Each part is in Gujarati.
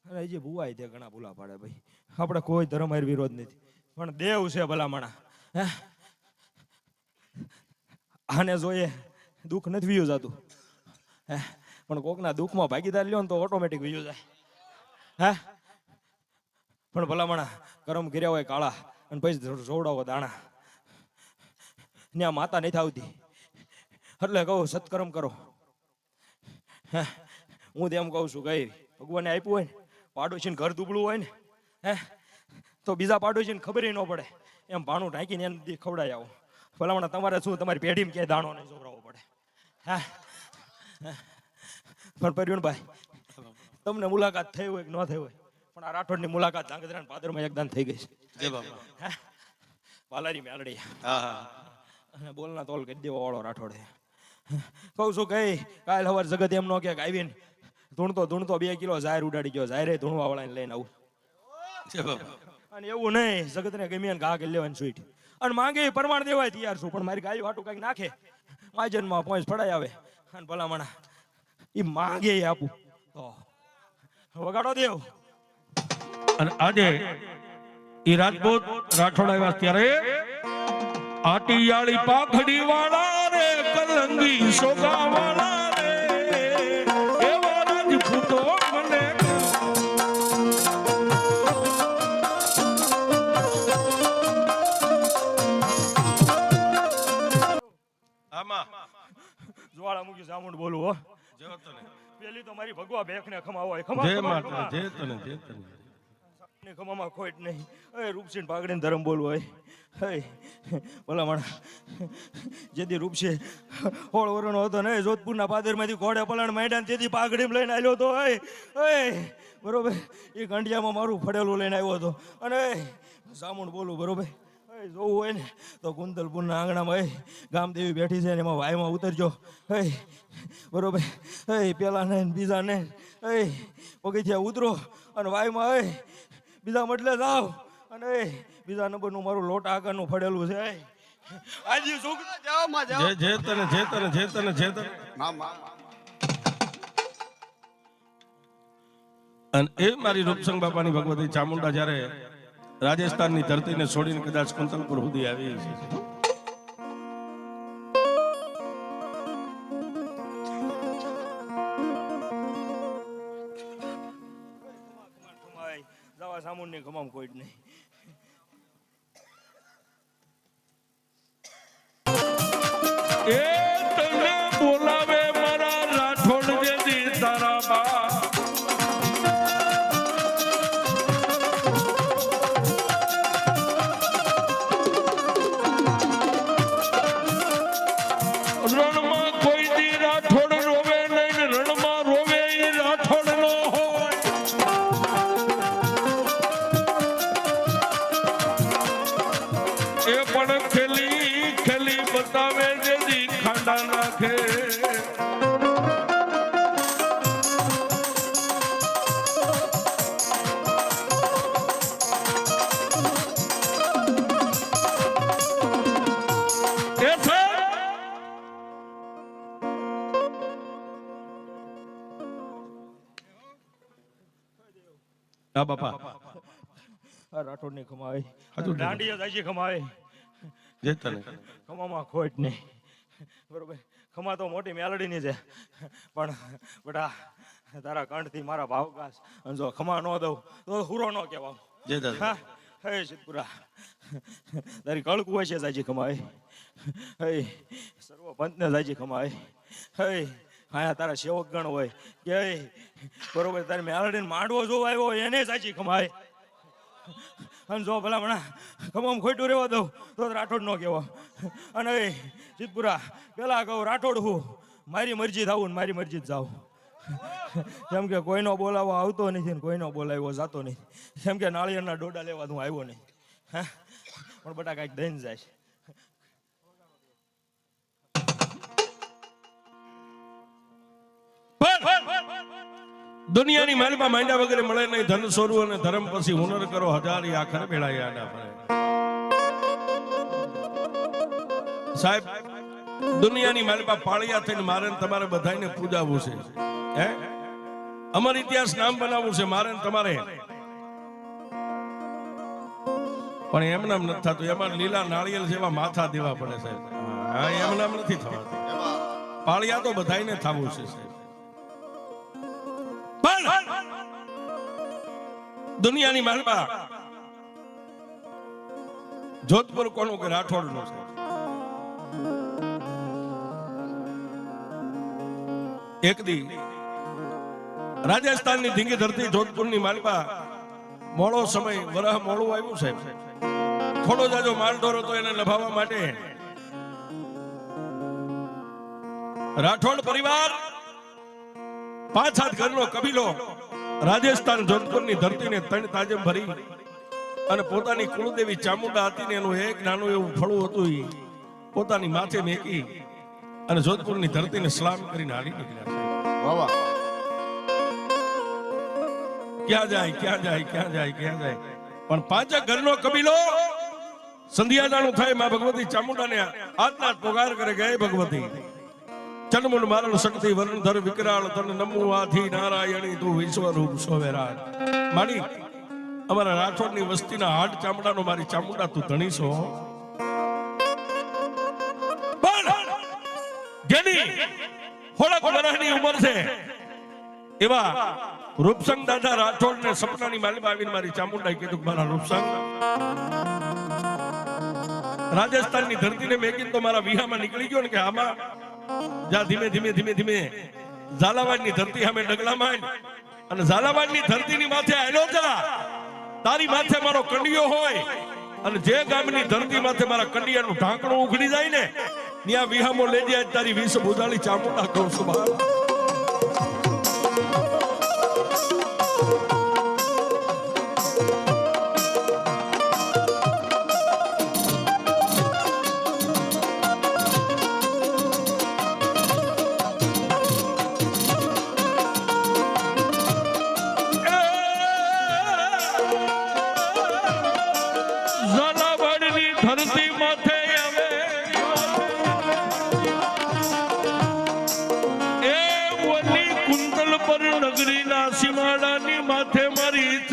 અરે જે ભુવાય તે ઘણા ભૂલા પાડે ભાઈ. આપણે કોઈ ધર્મ હારે વિરોધ નથી, પણ દેવ છે ભલામણા. હે આને જોઈએ દુઃખ નથી વિયું જતું, હે પણ કોકના દુઃખમાં ભાગીદાર લ્યો ને તો ઓટોમેટિક વિયું જાય. હે પણ ભલામણા કરમ કર્યા હોય કાળા અને પછી જોવડાવો દાણા. ત્યાં માતા નથી આવતી એટલે કહું સત્કર્મ કરો. હે હું તો એમ કહું છું કઈ ભગવાને આપ્યું હોય ને પાડોશીને ઘર દુબળું હોય ને, હે તો બીજા પાડોશીને ખબર ન પડે એમ ભાણું ઢાંકીને એને ખવડાવી આવો. ભલામણા તમારે શું તમારી પેઢીમાં ક્યાંય દાણો નહીં જોવડાવવો પડે. હા પણ પરવીણભાઈ તમને મુલાકાત થઈ હોય કે ન થઈ હોય, પણ આ રાઠોડની મુલાકાત ધાંગધ્રા પાદરમાં એકદાન થઈ ગઈ છે. પાલારી મેલડી બોલના તોલ કરી દેવા વાળો રાઠોડે. કહું છું કઈ કાલ સવાર જગત એમ નો કે આવીને ધૂણતો 2 કિલો ઝાયર ઉડાડી ગયો. ઝાયરે ધૂણવા વાળાને લઈને આવું. અને એવું નહીં જગતને ગમે ઘા કરી લેવાની સ્વીટ અને માંગે પ્રમાણ દેવાય તૈયાર છું, પણ મારી ગાયું હાટું કઈક નાખે માજનમાં પોંચ ફડાઈ આવે અને ભલામણા એ માંગે આપું તો વગાડો દેવ. અને આજે ઈ રાજપૂત રાઠોડ આવ્યા ત્યારે આટિયાળી પાઘડી વાળા રે કલંગી સોગા વાળા રે એવા રાજપૂતો મને આમાં જ્વાળામુખી સામુંડ બોલું હો. જો તને પેલી તો મારી ભગવા બેખને ખમા હોય. જય માતા જય તને ખમામાં ખોટ નહીં. એ રૂપસિંહ પાઘડીને ધર્મ બોલવું હોય. ભલા માણા જેથી રૂપસિંહ હોળ વરણો હતો ને જોધપુરના પાદરમાંથી ઘોડે પલાણ માંડ્યા તેથી પાઘડીમાં લઈને આવ્યો હતો. બરોબર એ ગંઢિયામાં મારું ફળેલું લઈને આવ્યો હતો. અને સામુંડ બોલું બરોબર જોવું હોય ને તો કુંતલપુરના આંગણામાં ગામદેવી બેઠી છે ને એમાં વાયમાં ઉતરજો. બરોબર પેલા ને બીજા ને પગથિયા ઉતરો અને વાયમાં બીજા મટલે જાઓ. અને બીજા નંબરનું મારું લોટ આગળનું ફળેલું છે. આજે જય તને જય તને જય તને જય તને. અને એ મારી રૂપસંગ બાપાની ભગવતી ચામુંડા જ્યારે રાજસ્થાનની ધરતીને છોડીને કદાચ કુંતલપુર સુધી આવી છે. સામુંડ ની ખમામ કોઈ જ નહીં. એ તને બોલાવે મારા રાઠોડ જેદી તારા બા રણમાં કોઈ દી રાઠોડ રોવે નહીં, રણમાં રોવે એ રાઠોડ નો હોય. એ પણ ખેલી ખેલી બતાવે જેદી ખાંડા નાખે. હા બાપા રાઠોડ ની ખમાય દાંડિયા જાય છે ખમાય. જે તને ખમામાં ખોટ નહીં. બરોબર ખમા તો મોટી મેલડીની છે, પણ બેટા તારા કંઠથી મારા ભાવકાશ અને જો ખમા ન દઉં તો હુરો ન કહેવાય. જે દાદા હે સિદ્ધપુરા તારી કળકું હોય છે જાજી ખમાય. સર્વ પંથને જાજી ખમાય. હા તારા સેવક ગણ હોય કે બરોબર તારી મેલડીને માંડવો જોવા આવ્યો હોય એને સાચી ખમાય. અને જો ભલામણા ખમામ ખોટું રહેવા દઉં તો રાઠોડ ન કહેવો. અને સિદ્ધપુરા પેલા કહું રાઠોડ હું મારી મરજી થાવું ને મારી મરજી જ જાઉં. કેમ કે કોઈનો બોલાવો આવતો નથી ને કોઈનો બોલાવ્યો જાતો નહીં. કેમ કે નાળિયેરના ડોડા લેવા હું આવ્યો નહીં. હા પણ બટા કાંઈક દઈને જાય. દુનિયાની માલમાં માંડ્યા વગેરે મળે નહીં. ધન સોરું અને ધર્મ પછી હુનર કરો હજારી આખર બેળા આડા ફરે. સાહેબ દુનિયાની માલમાં પાળિયા થઈને મારે તમારે બધાને પૂજાવું છે. હે અમર ઇતિહાસ નામ બનાવવું છે મારે ને તમારે, પણ એમ નામ નથી થતું. એમાં લીલા નાળિયેર જેવા માથા દેવા પડે સાહેબ. હા, એમ નામ નથી થવાતું. પાળિયા તો બધાયને થવું છે સાહેબ. પણ દુનિયાની માલમાં જોધપુર કોનું કે રાઠોડનું છે. એક દી રાજસ્થાનની ધીંગી ધરતી જોધપુરની માલમાં મોડો સમય, વરહ મોડું આવ્યું સાહેબ. થોડો જાજો માલઢોર હતો એને લભાવવા માટે રાઠોડ પરિવાર 5-7 ઘરનો કબીલો રાજસ્થાન જોધપુરની ધરતીને 3 તાજમ ભરી અને પોતાની કુળદેવી ચામુંડા હતી ને એનું એક નાનું એવું ફળું હતું ઈ પોતાની માથે મેકી અને જોધપુરની ધરતીને સલામ કરીને હાલી નીકળ્યા છે. વાહ ક્યાં જાય ક્યાં જાય ક્યાં જાય ક્યાં જાય. પણ 5 ઘરનો કબીલો સંધ્યાજાણું થાય માં ભગવતી ચામુંડાને આજના પોગાર કરે ગયે ભગવતી ચંડમુંડ મારણ શક્તિ વર્ણધર વિકરાળ તન નમુ આધી નારાયણી તું વિશ્વરૂપ સોવેરાજ. માડી અમારા રાઠોડની વસ્તીના હાડ ચામડાનો મારી ચામુંડા તું ધણી છો. પણ જેની થોડાક વર્ષની ઉંમર છે એવા રૂપસંગ દાદા રાઠોડને સપનાની માલિકા આવીને મારી ચામુંડાએ કીધું કે મારા રૂપસંગ રાજસ્થાનની ધરતીને મેકીને તો મારા વિહામાં નીકળી ગયો ને કે આમાં જા ધીમે ધીમે ધીમે ધીમે ઝાલાવાડની ધરતી સામે ડગલા માંડ અને ઝાલાવાડની ધરતીની માથે આયલો જા. તારી માથે મારો કંડિયો હોય અને જે ગામની ધરતી માથે મારા કંડિયાનું ઢાંકણું ઉઘડી જાય ને ત્યાં વિહામો લઈ જાય તારી વિષ બુધાળી ચામુંડા કહું છું બાપ.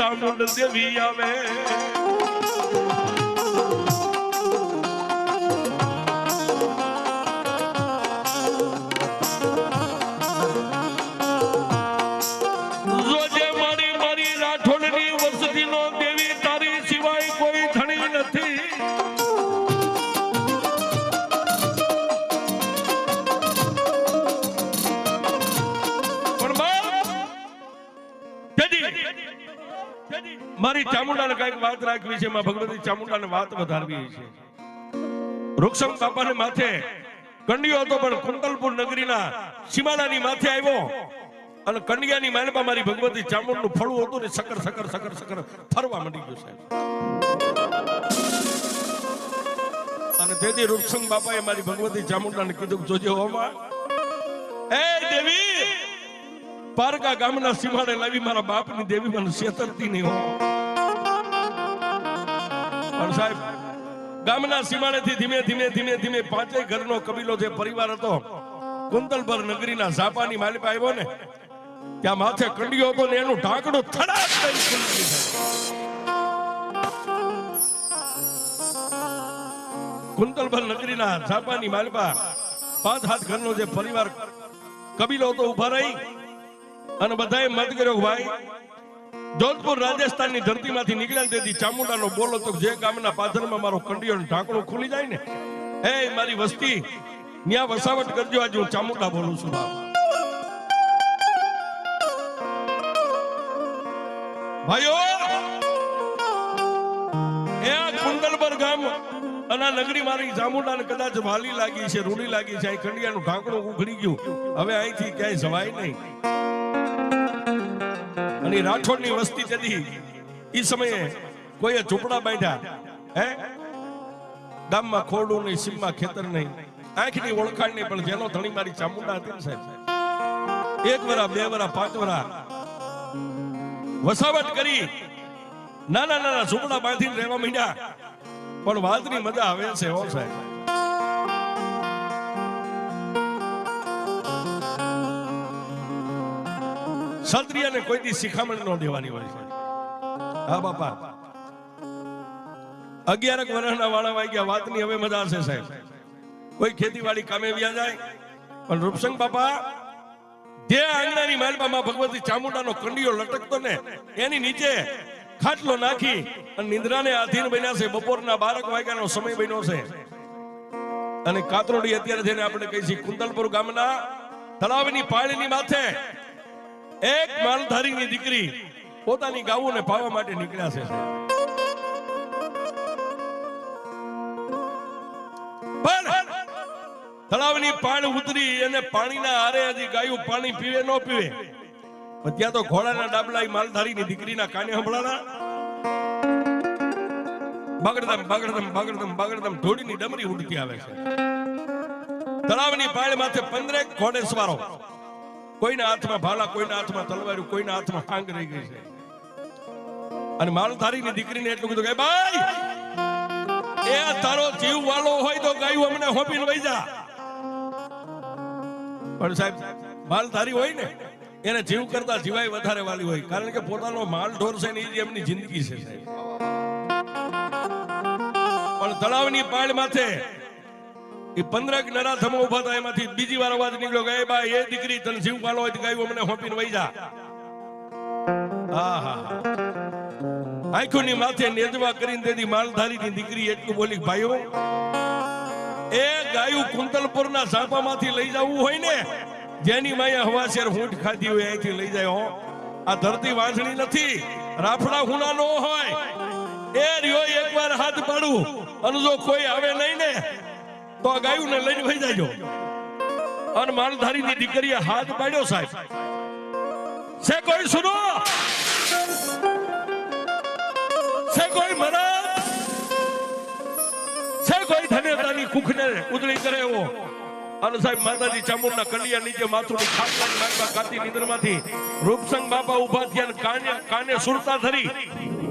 ચામુંડ દેવી આવે જોજે મારી મારી રાઠોડની વસતીનો દેવી તારી સિવાય કોઈ ધણી નથી. મારી ચામુંડાને કઈક વાત રાખવી છે, માં ભગવતી ચામુંડાને વાત વધારવી છે. રૂક્ષમ બાપાને માથે કંડિયો હતો પણ કુંતલપુર નગરીના સીમાડાની માથે આવ્યો અને કંડિયાની માલપા મારી ભગવતી ચામુંડનું ફળું હતું ને સકર સકર સકર સકર ફરવા માંડી ગયું સાહેબ. અને તેથી રૂક્ષમ બાપાએ મારી ભગવતી ચામુંડાને કીધું જોજે હોમાં એ દેવી પારકા ગામના સીમાડે લાવી મારા બાપની દેવી મને છેતરતી નહીં હો. પણ સાહેબ ગામના સીમાડેથી ધીમે ધીમે ધીમે ધીમે 5 ઘરનો કબીલો જે પરિવાર હતો કુંતલપર નગરીના ઝાપાની માલિકા આવ્યો ને ત્યાં માથે કંડિયો હતો ને એનું ઢાંકણું થડાક દઈને ખુલી ગયું. કુંતલપર નગરીના ઝાપાની માલિકા 5-7 ઘરનો જે પરિવાર કબીલો હતો ઉભા રહી અને બધાએ મત કર્યો ભાઈ જોધપુર રાજસ્થાનની ધરતીમાંથી નીકળ્યા તેથી ચામુંડાનો બોલ હતો જે ગામના પાદરમાં મારો કંડિયો ઢાંકણું ખુલી જાય ને એ મારી વસ્તી ન્યા વસાવટ કરજો. આજે હું ચામુંડા બોલું છું ભાઈઓ. એ કુંડલપર ગામ અને નગરી મારી ચામુંડાને કદાચ વાલી લાગી છે, રૂડી લાગી છે. અહીં કંડિયાનું ઢાંકણું ઉઘડી ગયું, હવે અહીંથી ક્યાંય જવાય નહીં. અને રાઠોડની વસ્તી જતી એ સમયે કોઈએ ઝૂંપડા બાંધ્યા. હે ગામમાં ખોડું નહીં, સીમમાં ખેતર નહીં, આંખની ઓળખાણ નહીં. પણ જેનો ધણી મારી ચામુંડા હતી ને સાહેબ 1 વરા 2 વરા 5 વરા વસાવટ કરી નાના નાના ઝૂંપડા બાંધીને રહેવા માંડ્યા. પણ વાતની મજા આવે છે હો સાહેબ. ક્ષત્રિયને કોઈ દી શિખામણ ન દેવાની હોય છે. હા બાપા 11 વર્ષના વાળા વાગ્યા વાતની હવે મજા છે સાહેબ. કોઈ ખેતીવાડી કામે વ્યા જાય પણ રૂપસંગ બાપા જે આંગણાની માલમાં ભગવતી ચામુંડાનો કંડિયો લટકતો ને એની નીચે ખાટલો નાખી અને નિંદ્રાને આધીન બન્યા છે. બપોરના 12 વાગ્યાનો સમય બન્યો છે અને કાતરોડી અત્યારે જેને આપણે કહી છીએ કુંદલપુર ગામના તળાવની પાળીની માથે એક માલધારીની દીકરી પોતાની ગાઉને પાવા માટે નીકળ્યા છે. પણ તળાવની પાળ ઉતરી અને પાણીના આરે હજી ગાયું પાણી પીવે ન પીવે પણ ત્યાં તો ઘોડાના ડાબલા માલધારીની દીકરીના કાને સંભળાણા. બગડદમ બગડદમ બગડદમ બગડદમ ધોડીની ડમરી ઉડતી આવે છે. તળાવની પાળ માથે 15 ઘોડે સવારો, કોઈના હાથમાં ભાલા, કોઈના હાથમાં તલવારું, કોઈના હાથમાં હાંગ રહી ગઈ છે. અને માલધારીની દીકરીને એટલું કીધું કે ભાઈ એ તારો જીવ વાલો હોય તો ગાયું અમને હોપીને વઈ જા. પણ સાહેબ માલધારી હોય ને એને જીવ કરતા જીવાય વધારે વાલી હોય, કારણ કે પોતાનો માલ ઢોર છે ને એ જ એમની જિંદગી છે સાહેબ. પણ તળાવની પાળ માથે એ 15 નરાધમો ઉભા હતા, એમાંથી બીજી વાર અવાજ નીકળ્યો કે ભાઈ એ દીકરી તને જીવ વાલો હોય તો ગાયું અમને હોપીને વઈ જા. આંખોની માથે નેજવા કરીને તેથી માલધારીની દીકરી એટલું બોલી ભાઈઓ એ ગાયું કુંતલપુરના ઝાપામાંથી લઈ જવું હોય ને, જેની માએ હવાશેર હૂંઠ ખાધી હોય અહીંથી લઈ જાય. હો આ ધરતી વાંસળી નથી, રાફડા હુના નો હોય. એ રહ્યો એકવાર હાથ પાડું અને જો કોઈ આવે નહીં ને તો આ ગાયુંને લઈને વઈ જાજો. અને માલધારીની દીકરીએ હાથ પાડ્યો સાહેબ. છે કોઈ સુનો? છે કોઈ મરદ? છે કોઈ ધન્યતાની કુખને ઉજળી કરે એવો? અને સાહેબ માતાજી ચામુંડના કંડિયા નીચે માથું ખાટલાની માગમાં કાતી નિંદ્રમાંથી રૂપસંગ બાપા ઉભા થયા, કાને સુરતા ધરી.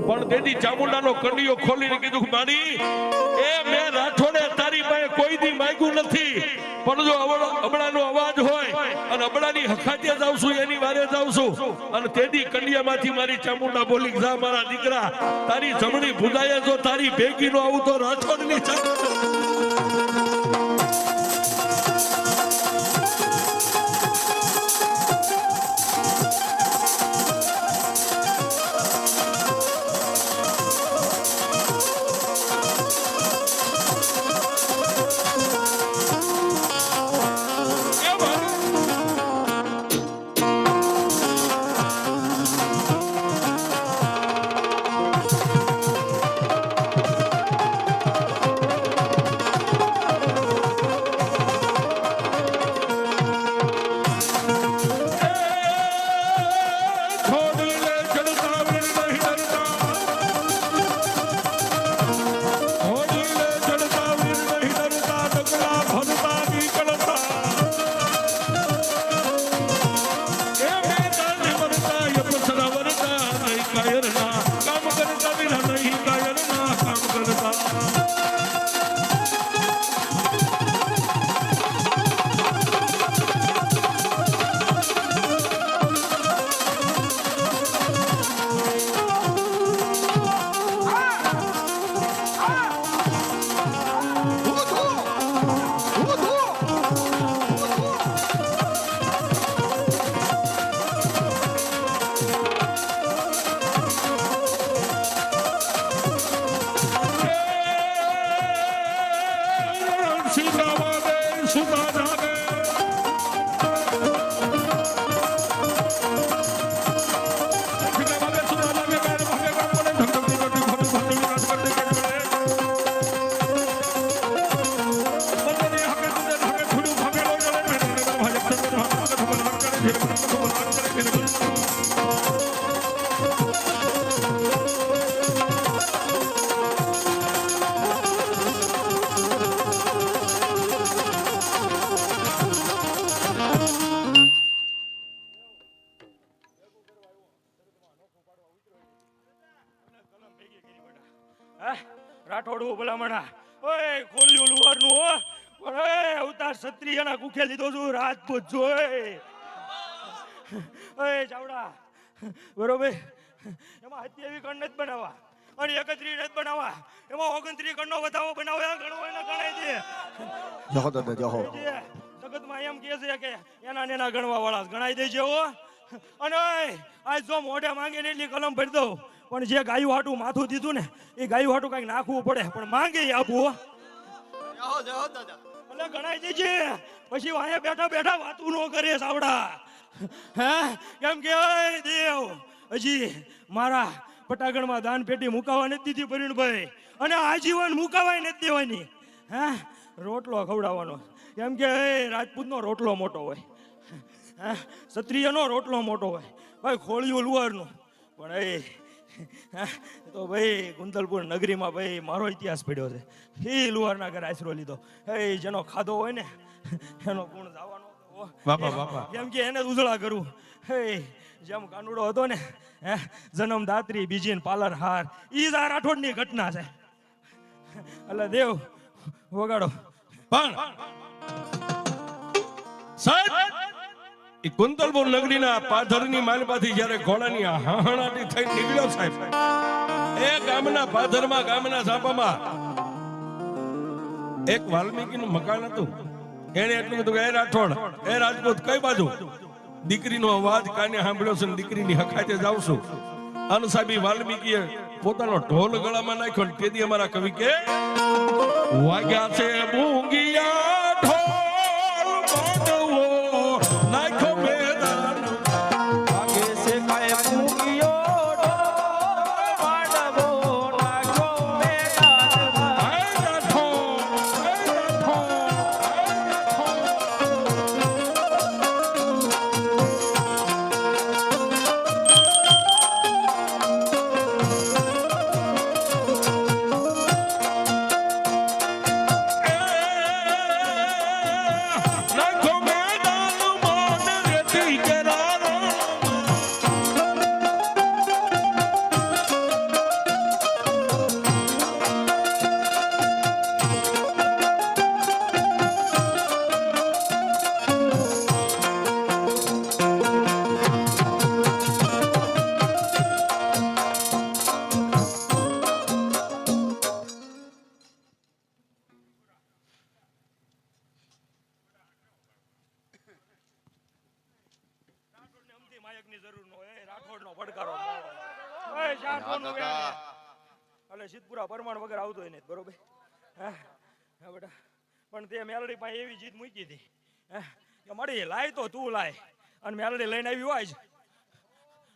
પણ તેથી ચામુંડાનો કંડિયો ખોલીને કીધું મારી એ મેં રાઠોડે તારી પાસે કોઈ દી માંગ્યું નથી, પણ જો અબળાનો અવાજ હોય અને અબળાની હખાતે જાઉં છું એની વારે જાઉં છું. અને તેથી કંડિયામાંથી મારી ચામુંડા બોલી જા મારા દીકરા તારી જમણી ભુજાએ જો તારી ભેગી નો આવું તો રાઠોડની રાઠોડું ભલામણા ઓય ખોલ્યું લુવારનું હો પણ ઓય અવતાર ક્ષત્રિયના કુખે લીધો છું રાજપૂત જોય એ ચાવડા બરોબર એમાં 27 કણ નથી બનાવવા અને 31 નથી બનાવવા એમાં 29 કણનો વધાવો બનાવો ગણો એને ગણાય દે જહો દાદા જહો જગતમાં એમ કહે છે કે એના ને એના ગણવા વાળા ગણાઈ દેજે હો અને આજ જો મોઢે માંગે ને એટલી કલમ ભરી દઉં પણ જે ગાયું હાટું માથું દીધું ને એ ગાયું હાટું કઈક નાખવું પડે પણ માંગે આપવું હો એટલે ગણાઈ દેજે પછી અહીંયા બેઠા બેઠા વાતું ન કરે સાવડા હે કેમ કે ઓય દેવ હજી મારા પટાગણમાં દાન પેટી મુકાવા નથી દીધી પરિણભાઈ અને આજીવન મુકાવાય નથી દેવાની હે રોટલો ખવડાવવાનો કેમ કે રાજપૂતનો રોટલો મોટો હોય હે ક્ષત્રિયનો રોટલો મોટો હોય ભાઈ ખોળિયું લુહારનું પણ તો ભાઈ કુંતલપુર નગરીમાં ભાઈ મારો ઇતિહાસ પડ્યો છે એ લુહારના ઘરે આશરો લીધો જેનો ખાધો હોય ને એનો ગુણ જવાનો બાપા કેમ કે એને ઉજળા કરવું જેમ કાનુડો હતો ને જન્મદાત્રી બીજી પાલર હાર ઈ જ આ રાઠોડની ઘટના છે એટલે દેવ વગાડો પણ સાહેબ ઈ કુંતલપુર નગરીના પાધરની માલમાંથી જ્યારે ઘોડાની હાહણાટી થઈ નીકળ્યો સાહેબ એ ગામના પાધરમાં ગામના ઝાપામાં એક વાલ્મીકીનું મકાન હતું એને એટલું બધું એ રાઠોડ એ રાજપૂત કઈ બાજુ દીકરીનો અવાજ કાને સાંભળ્યો છે દીકરીની હખાતે જાવ છું અને સાહેબ વાલ્મીકીએ પોતાનો ઢોલ ગળામાં નાખ્યો ને તેથી અમારા કવિ કે વાગ્યા છે બુંગિયા ઢોલ બાંધવો નાખ્યો મેદાન વાગે છે કાય બુંગિયો ઢોલ બાંધવો નાખ્યો મેદાન હાય રાઠોડ સિદ્ધપુરા પરમાણ વગર આવતો હોય ને બરોબર હા બેટા પણ તે મેલડી પાસે એવી જીત મૂકી હતી કે મળી લાય તો તું લાય અને મેલડી લઈને આવી હોય જ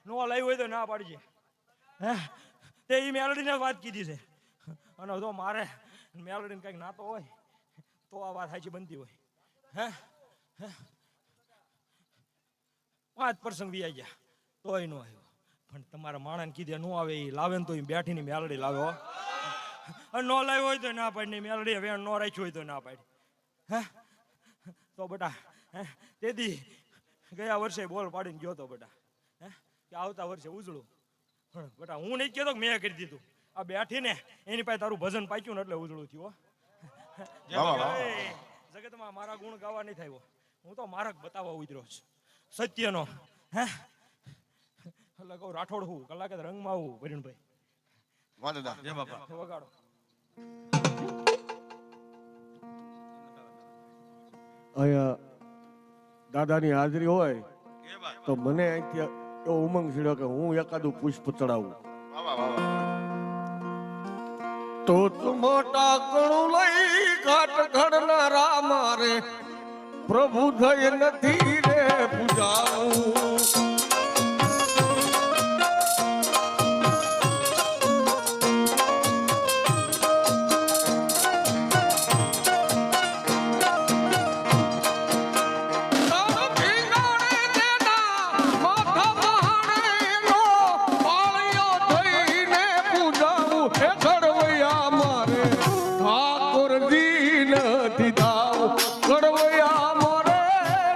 નો લાવી હોય તો ના પાડજે હે તે એ મેલડીને વાત કીધી છે અને જો મારે મેલડીને કંઈક નાતો હોય તો આ વાત સાચી બનતી હોય હે 5 પ્રસંગ વી આવી ગયા તોય નો આવ્યો પણ તમારા માણસને કીધે નો આવે એ લાવે ને તો એ બેઠીની મેલડી લાવે હો અને નો લાવ્યો હોય તો ના પાડી મેલડી વેણ નો રાખ્યો હોય તો ના પાડી હે તો બેટા તેથી ગયા વર્ષે બોલ પાડીને ગયો તો બેટા હે કે આવતા વર્ષે ઉજળું બેટા હું નહીં કહેતો મેં કરી દીધું આ બેઠીને એની પાસે તારું ભજન પાક્યું ને એટલે ઉજળું થયું જગતમાં મારા ગુણ ગાવા નહીં થાય હું તો મારક બતાવવા ઉતર્યો છું સત્યનો હે એટલે કહું રાઠોડ હું કલાકે રંગમાં આવું પરિણભાઈ વગાડો અહીંયા દાદાની હાજરી હોય તો મને અહીંથી એવો ઉમંગ છેડ્યો કે હું એકાદું પુષ્પ ચડાવું તો મોટા કણું લઈ ઘાટ ઘડનારા મારે પ્રભુ થઈ નથી રે પૂજાવું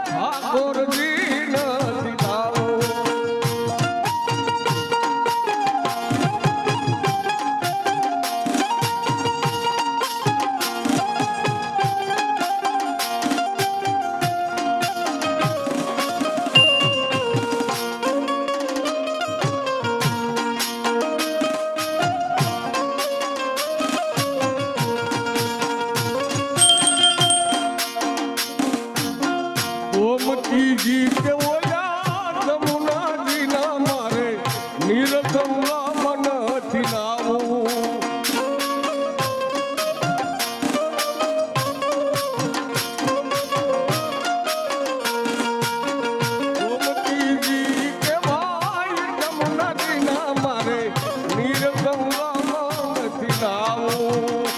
ઠાકોરજી નથી નીરગંગા મનથી નાવું ગોમતીજી કે ભાઈ જમુનાજી ના મારે નીરગંગા મનથી નાવું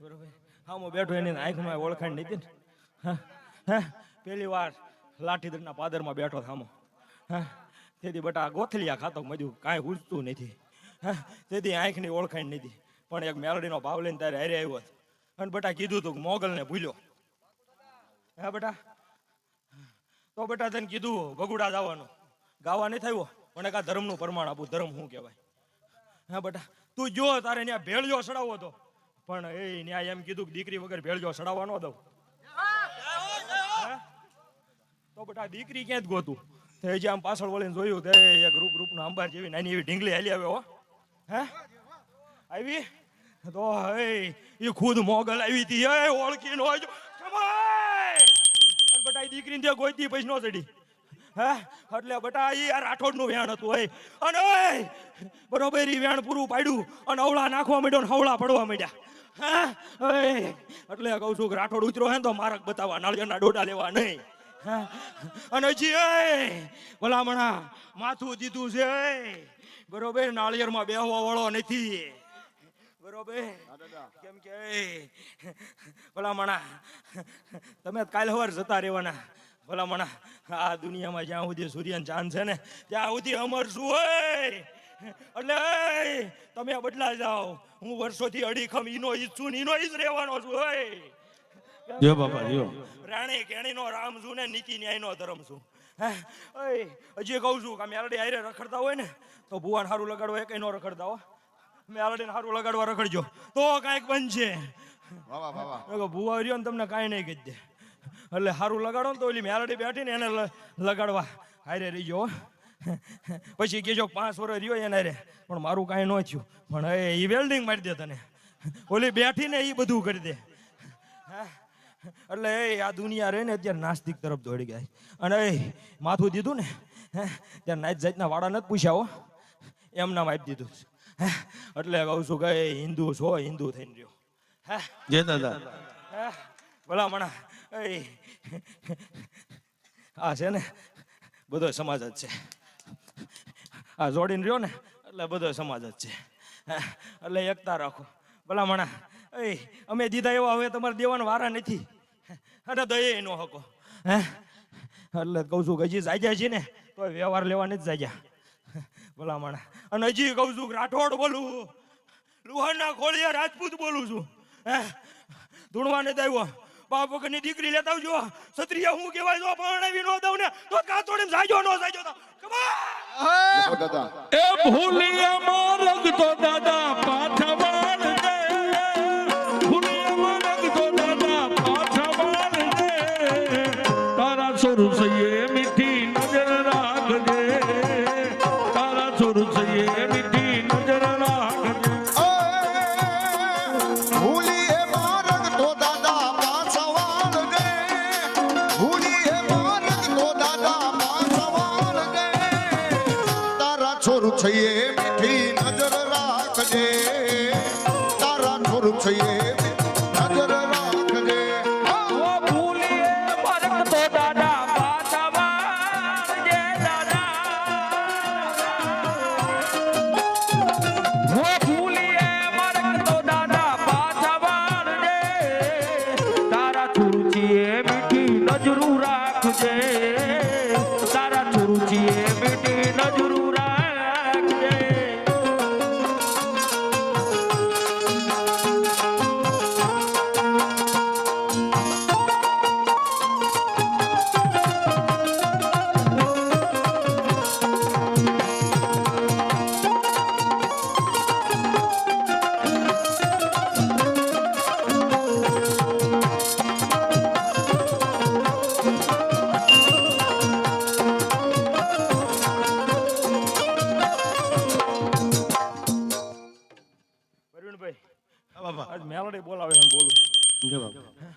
બરોબર હા હું બેઠો એની આંખમાં ઓળખાણ નથી ને હા પેલી વાર લાઠીદરના પાદરમાં બેઠો થામો હા તેથી બટા ગોથલિયા ખાતો મજુ કાંઈ ઉજતું નથી હા તેથી આંખની ઓળખાણ નથી પણ એક મેલડીનો ભાવ લઈને તારે હારે આવ્યો અને બટા કીધું તું મોગલને ભૂલ્યો હા બટા તો બટા તને કીધું ભગુડા જવાનું ગાવા નહીં થયો પણ એક આ ધર્મનું પ્રમાણ આપું ધર્મ શું કહેવાય હા બટા તું જો તારે ત્યાં ભેળજો સડાવો તો પણ એ ન્યાય એમ કીધું કે દીકરી વગર ભેળજો સડાવવા ન દઉં તો બટા દીકરી ક્યાં જ ગોતું તો હજી આમ પાછળ વળીને જોયું તે એક રૂપનો અંબાર જેવી નાની એવી ઢીંગલી હાલી આવ્યો હે આવી તો એ ખુદ મોગલ આવી હતી એ ઓળખી નો અને બટા દીકરીને ત્યાં ગોઈતી પછી નો ચડી હે એટલે બટા એ આ રાઠોડનું વેણ હતું હોય અને બરોબર એ વેણ પૂરું પાડ્યું અને અવળા નાખવા માંડ્યો ને હવળા પડવા માંડ્યા હા એટલે કહું છું કે રાઠોડ ઉતરો હે ને તો મારક બતાવવા નાળિયેરના ડોડા લેવા નહીં અને હજી ભલામણા માથું દીધું છે બરોબર નાળિયેરમાં બેહવા વાળો નથી બરોબર કેમ કે ભલામણા તમે કાલ સવાર જતા રહેવાના ભલામણા આ દુનિયામાં જ્યાં સુધી સૂર્ય ચાંદ છે ને ત્યાં સુધી અમર શું હોય એટલે તમે બદલા જાઓ હું વર્ષોથી અડીખમ ઈનો ઈચ્છું ને ઈનો ઈજ રહેવાનો છું હોય જો બાપા જો રાણી કેણીનો રામ છું ને નીતિ ન્યાયનો ધર્મ છું હજી કહું છું કે મેલડી હારે રખડતા હોય ને તો ભુવાન હારું લગાડવા એ કઈ નો રખડતા હો મેલડીને હારું લગાડવા રખડજો તો કાંઈક બનશે ભુવા રહ્યો ને તમને કાંઈ નહીં કહી દે એટલે હારું લગાડો ને તો ઓલી મેલડી બેઠી ને એને લગાડવા હારે રહીજો પછી કેજો 5 વર્ષ રહ્યો એને રે પણ મારું કાંઈ ન થયું પણ એ વેલ્ડિંગ મારી દે તને ઓલી બેઠી ને એ બધું કરી દે એટલે આ દુનિયા રહે ને અત્યારે નાસ્તિક તરફ દોડી ગયા અને માથું દીધું ને ત્યારે નાત જાતના વાળા નથી પૂછ્યા હો એમ નામ આપી દીધું એટલે કહું છું કે હિન્દુ છો હિન્દુ થઈને રહ્યો હે જય દાદા ભલા મણા આ છે ને બધો સમાજ જ છે આ જોડીને રહ્યો ને એટલે બધો સમાજ જ છે એટલે એકતા રાખો ભલા મણા અમે દીધા એવા હવે તમારે દેવાના વારા નથી અને દયે નો હકો હે એટલે કહું છું કે હજી જાગ્યા છે ને તો વ્યવહાર લેવા નથી જાગ્યા ભલા માણા અને હજી કહું છું રાઠોડ બોલું લુહારના ખોળિયા રાજપૂત બોલું છું હે ધૂણવા નથી આવ્યો બાપ વગરની દીકરી લેતા આવજો ક્ષત્રિય હું કહેવાય જો પરણાવી નો દઉં ને તો કાતોડીને જાજો નો જાજો એ ભૂલિયા મારગ તો દાદા પાછા વાળ દે ભૂલિયા મારગ તો દાદા પાછા વાળ દે તારા સુરસૈયે મીઠી નજર રાખજે તારા સુરસૈયે મીઠી નજર રાખજે ભૂલિયે મારગ તો દાદા પાછા વાળ દે ભૂલિયે છે એ મીઠી નજર રાખજે તારા ઠોર છે એ નજર રાખજે ઓ ભૂલીએ મરક તો દાદા પાછા વાળજે દાદા ઓ ભૂલીએ મરક તો દાદા પાછા વાળજે તારા છુરચીએ મીઠી નજરું રાખજે તારા છુરચીએ મીઠી નજરું રાખજે પ્રવીણભાઈ હા બાપા આજ મેલડી બોલાવે એમ બોલું જય બાપા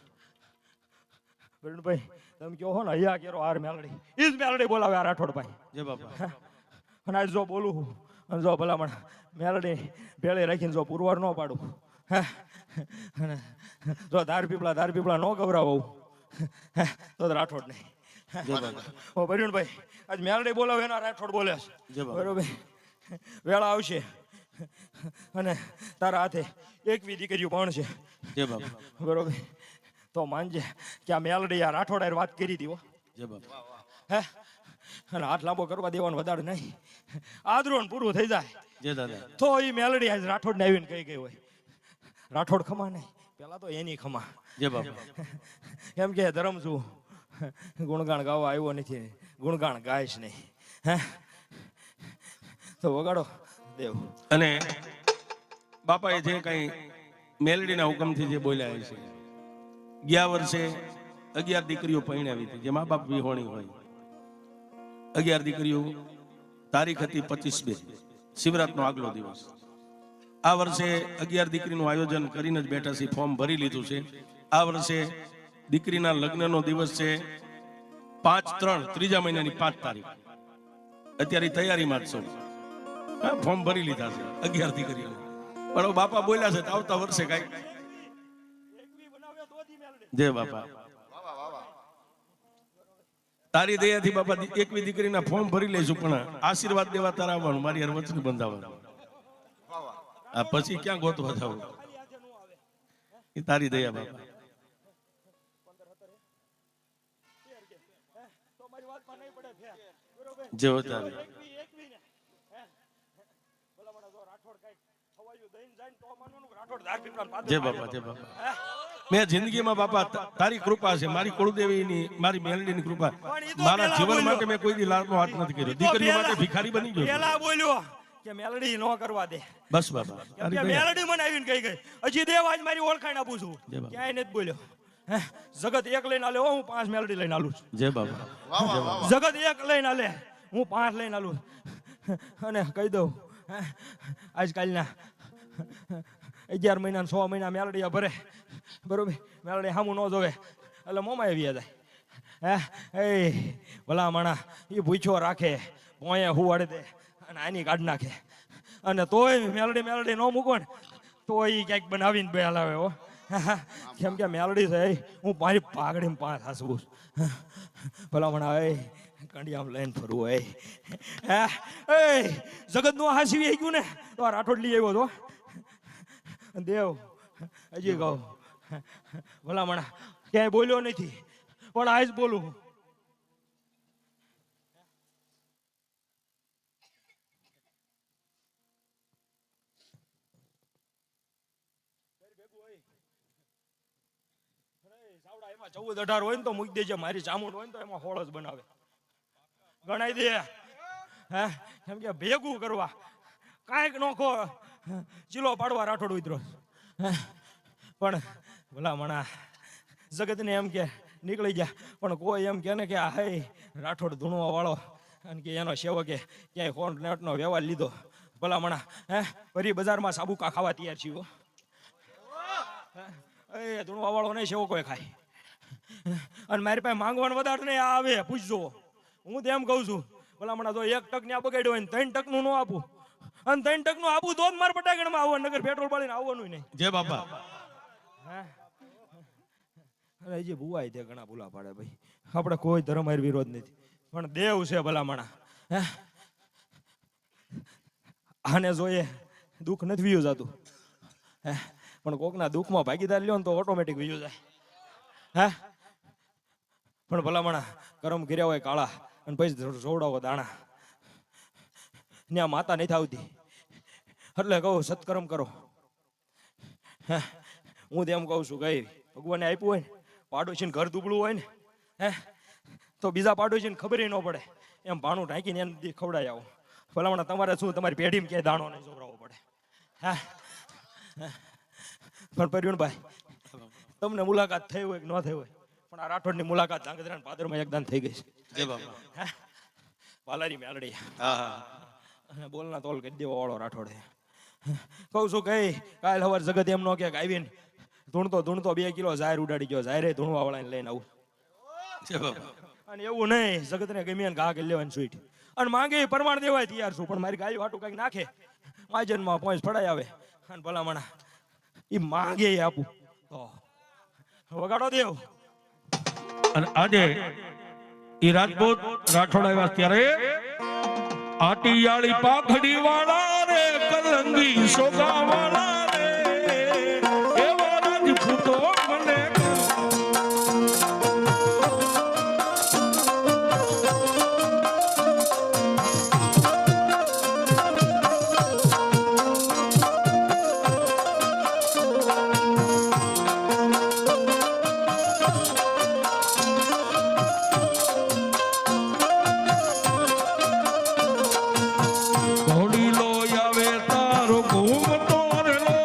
પ્રવીણભાઈ તમે કહો હો ને અહીંયા કેરો આર મેલડી ઈ જ મેલડી બોલાવે આ રાઠોડભાઈ જય બાપા અને આજ જો બોલું અને જો ભલામણ મેલડી ભેળે રાખીને જો પુરવાર ન પાડું હે અને જો ધાર પીપળા ન ગવરાવું તો રાઠોડ નહીં ઓ પ્રવીણભાઈ આજ મેલડી બોલાવે એના રાઠોડ બોલે છે જય બાપા. બરોબર વેળા આવશે અને તારા હાથે એકવી દીકરીઓ પણ છે જય બાપા બરોબર તો માનજે કે આ મેલડી આ રાઠોડાએ વાત કરી હતી હો જય બાપા હે અને હાથ લાંબો કરવા દેવાનું વધારે નહીં આદરોન પૂરું થઈ જાય જય દાદા તો એ મેલડી આજ રાઠોડને આવીને કહી ગઈ હોય રાઠોડ ખમા નહીં પેલા તો એની ખમા જય બાપા એમ કે ધરમ છું ગુણગાન ગાવા આવ્યો નથી ગુણગાન ગાઈશ નહીં હે તો વગાડો દેવ અને બાપાએ જે કઈ મેલડીના હુકમથી જે બોલ્યા છે ગયા વર્ષે 11 દીકરીઓ પરણાવી હતી જે મા બાપ વિહોણી હોય 11 દીકરીઓ તારીખ હતી 25/2 શિવરાતનો આગલો દિવસ આ વર્ષે 11 દીકરીનું આયોજન કરીને જ બેઠા છે ફોર્મ ભરી લીધું છે આ વર્ષે દીકરીના લગ્નનો દિવસ છે 5/3 ત્રીજા મહિનાની 5 તારીખ અત્યારે તૈયારીમાં જ છું ફોર્મ ભરી લીધા છે 11 દીકરીઓ પણ બાપા બોલ્યા છે તો આવતા વર્ષે કઈ જય બાપા તારી દયાથી બાપા એકવી દીકરીના ફોર્મ ભરી લઈશું પણ આશીર્વાદ દેવા તારા આવવાનું મારી હારે વચન બંધાવવાનું આ પછી ક્યાં ગોતવા જવું એ તારી દયા બાપા જેવો તારી જય બાપા જય બાપા મેં જિંદગીમાં બાપા તારી કૃપા છે મારી કુળદેવીની મારી મેલડીની કૃપા મારા જીવન માટે મેં કોઈ દી લાલનો હાથ નથી કર્યો દીકરીઓ માટે ભિખારી બની ગયો પેલા બોલ્યો કે મેલડી નો કરવા દે બસ બાપા તારી કે દયા. મેલડી મને આવીને કહી ગઈ હજી દેવ આજ મારી ઓળખાણ આપું છું જય બાપા. ક્યાંય નથી બોલ્યો હે જગત એક લઈને આલે હો, હું 5 મેલડી લઈને આલું છું જય બાપા જગત એક લઈને આલે હું 5 લઈને આલું અને કહી દઉં હે, આજકાલના 11 મહિના 6 મહિના મેલડીયા ભરે બરોબર મેલડી સામું ન જોવે એટલે મોમાં આવી જાય હે એ ભલા માણા એ ભૂખ્યો રાખે પોએ હુવાડી દે અને આની કાઢ નાખે અને તોય મેલડી ન મૂકો ને તો એ ક્યાંક બનાવીને બે હલાવે હો કેમ કે મેલડી છે હું મારી પાઘડીમાં 5 હાસવું ભલા માણા એ કંડિયામાં લઈને ફરવું એ જગત નું હાસવી આવી ગયું ને તો આ રાઠોડ લઈ આવ્યો તો દેવ હજી કહું ભલા માણા ક્યાંય બોલ્યો નથી પણ આજ બોલું એમાં 14-18 હોય ને તો મૂકી દેજે મારી ચામુંડ હોય ને તો એમાં હોળ જ બનાવે ગણાઈ દે હે કેમ કે ભેગું કરવા કાંઈક નોખો ચીલો પાડવા રાઠોડ ઉતરો પણ ભલા મણા જગતને એમ કે નીકળી ગયા પણ કોઈ એમ કે ને કે આ હે રાઠોડ ધૂણવા વાળો અને કે એનો સેવકે ક્યાંય કોન્ટ્રાક્ટનો વ્યવહાર લીધો ભલા મણા હે ફરી બજારમાં સાબુકા ખાવા તૈયાર છીએ એ ધૂણવા વાળો નહીં સેવકો ખાય અને મારી પાસે માંગવાનું વધારે નહીં આવે પૂછજો હું તો એમ કહું છું ભલા મણા જો 1 ટક ને આ બગાડ્યો હોય ને 3 ટકનું ન આપું અને 3 ટકનું આબુ દોધ માર પટાગણમાં આવવાનું, નગર પેટ્રોલ પાડીને આવવાનું નહીં. જય બાપા. અરે જે ભુવાય તે ઘણા ભૂલા પાડે ભાઈ. આપણે કોઈ ધર્મ હારે વિરોધ નથી, પણ દેવ છે ભલામણા. હે આને જોઈએ દુઃખ નથી વિયું જાતું, હે પણ કોકના દુઃખમાં ભાગીદાર લ્યો ને તો ઓટોમેટિક વિયું જાય. હે પણ ભલામણા કરમ કર્યા હોય કાળા અને પછી જોવડાવો દાણા. ત્યાં માતા નથી આવતી એટલે કહું સત્કર્મ કરો. હે હું તો એમ કહું છું કઈ ભગવાને આપ્યું હોય ને, પાડોશીને ઘર દુબળું હોય ને, હે તો બીજા પાડોશીને ખબર ન પડે એમ ભાણું ઢાંકીને એને ખવડાવી આવો. ભલામણા તમારે શું તમારી પેઢીમાં ક્યાંય દાણો નહીં જોવડાવવો પડે. હા પણ પરિણભાઈ તમને મુલાકાત થઈ હોય કે ન થઈ હોય, પણ આ રાઠોડની મુલાકાત ધાંગધ્રા પાદરમાં એકદાન થઈ ગઈ છે. જય બાપા. હે પાલારી મેલડી હા બોલના તોલ કરી દેવા વાળો રાઠોડ છે. કહું છું કઈ કાલ સવાર જગત એમ નો કે આવીને ધૂણતો 2 કિલો જાહેર ઉડાડી ગયો, જાહેર ધૂણવા વાળાને લઈને આવું. જય બાપા. અને એવું નહીં જગતને ગમે ઘા કરી લેવાની સ્વીટ અને માંગે પ્રમાણ દેવાય તૈયાર છું, પણ મારી ગાયું હાટું કઈક નાખે માજનમાં પોઈન્ટ ફડાઈ આવે અને ભલામણા એ માંગે આપું તો વગાડો દેવ. અને આજે ઈ રાજપૂત રાઠોડ આવ્યા ત્યારે આટિયાળી પાખડી વાળા રે કલંગી સોગા વાળા રે એવા રાજપૂતો મને ઘોડી લો આવે તારો ઘૂમતો રે લો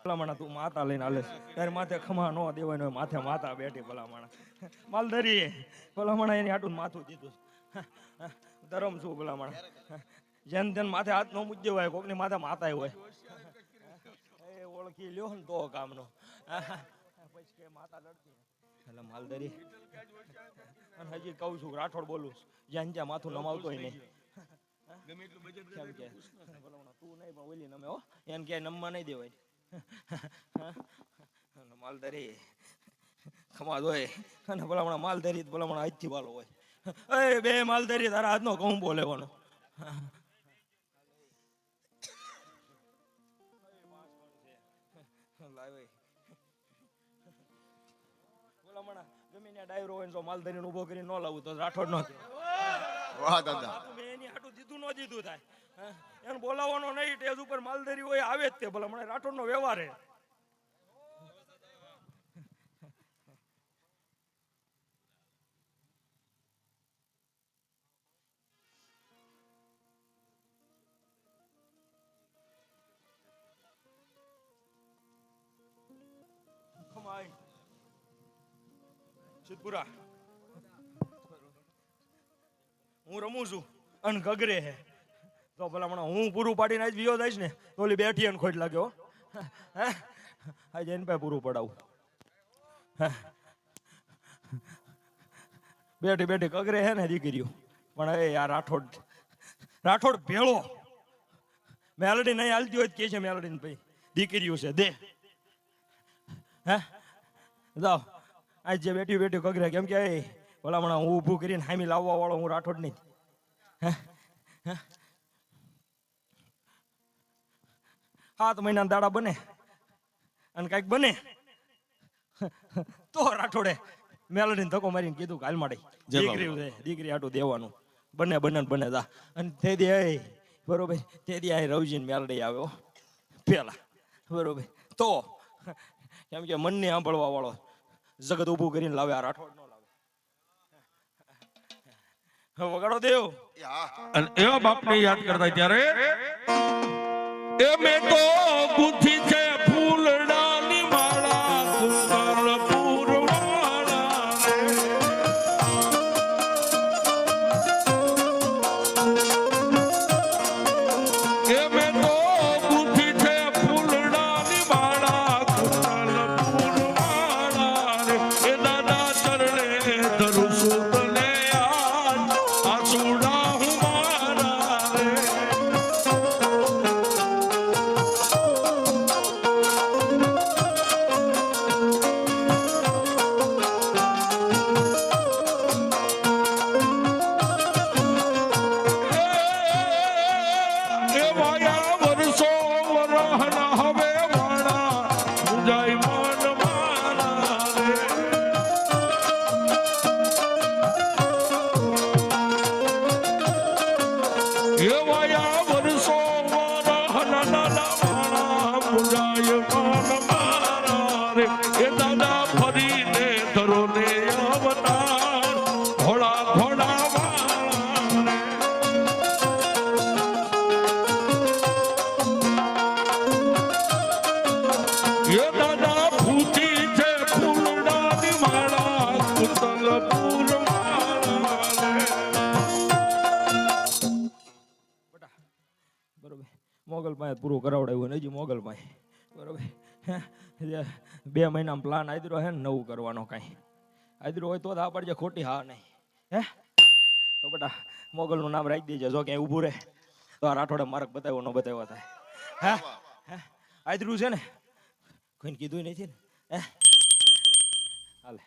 ભલામણા તું માતા લઈને હાલે છે. તારે માથે ખમા ન દેવાય ને માથે માતા બેઠી ભલામણા માલધારી ભલામણા એની આટું માથું દીધું ધરમ છું ભલામણા જેન તેન માથે હાથ નો મૂકી દેવાય કોકની માથે માતા હોય એ ઓળખી લ્યો ને તો કામનો પછી કે માતા લડતી એટલે માલધારી અને હજી કહું છું રાઠોડ બોલું જ્યાં જ્યાં માથું નમાવતો હોય નહીં કેમ કે ભલામણા તું નહીં પણ ઓલી નમે હો એને ક્યાંય નમવા નહીં દેવાય માલધારી ખમાદ હોય અને ભલામણા માલધારી ભલામણા આજથી વાલો હોય એ બે માલધારી તારા હાથનો કહું બોલેવાનો ભલામણા ગમે ત્યાં ડાયરો હોય જો માલધારીને ઊભો કરીને ન લાવું તો રાઠોડ નો વાહ દાદા મેં એની હાટું દીધું ન દીધું થાય એને બોલાવવાનો નહીં ટેજ ઉપર માલધારી હોય આવે જ તે ભલામણા રાઠોડ નો વ્યવહાર હે સિદ્ધપુરા હું રમું છું અને ગગરે હે તો ભલામણા હું પૂરું પાડીને આજ વિયો જઈશ ને તો ઓલી બેઠી અને ખોટ લાગ્યો આજે એને પાસે પૂરું પડાવું બેઠી બેઠી ગગરે હે ને દીકરીઓ પણ એ યાર રાઠોડ ભેળો મેલડી નહીં હાલતી હોય કે છે મેલડી ને ભાઈ દીકરીઓ છે દે હે જાઓ આજ જે બેઠી બેઠી કગરે કેમ કે ભલામણા હું ઊભું કરીને હામી લાવવા વાળો હું રાઠોડ નહીં 7 મહિના દાડા બને અને કઈક બને તો રાઠોડે મેલડીને ધક્કો મારીને કીધું કાલ માડી દીકરી આટું દેવાનું બને જા અને તે દી બરોબર તે દી આ રવજીને મેલડી આવ્યો પેલા બરોબર તો કેમ કે મનને સાંભળવા વાળો જગત ઊભું કરીને લાવે આ રાઠોડ નો લાવે વગાડો દેવ અને એવા બાપને યાદ કરતા ત્યારે એ મેં તો ગુથી છે ફૂલડાની માળા કુંવરપુર વાળા એ મેં તો ગુથી છે ફૂલડાની માળા કુંવરપુર વાળા એ દાદા ચરણે ધરું છું તને આજ આસુડા હું મારા રે મોગલ પાસે પૂરું કરાવડાવ્યું હજી મોગલ પાસે બરોબર 2 મહિનામાં પ્લાન આદરો હે ને નવું કરવાનો કાંઈ આદરો હોય તો આ પડજે ખોટી હા નહીં હે તો બેટા મોગલનું નામ રાખી દેજે જો ક્યાંય ઊભું રહે તો આ રાઠોડે માર્ક બતાવ્યો ન બતાવ્યો થાય હે આદરું છે ને કોઈને કીધું નથી ને હે હાલે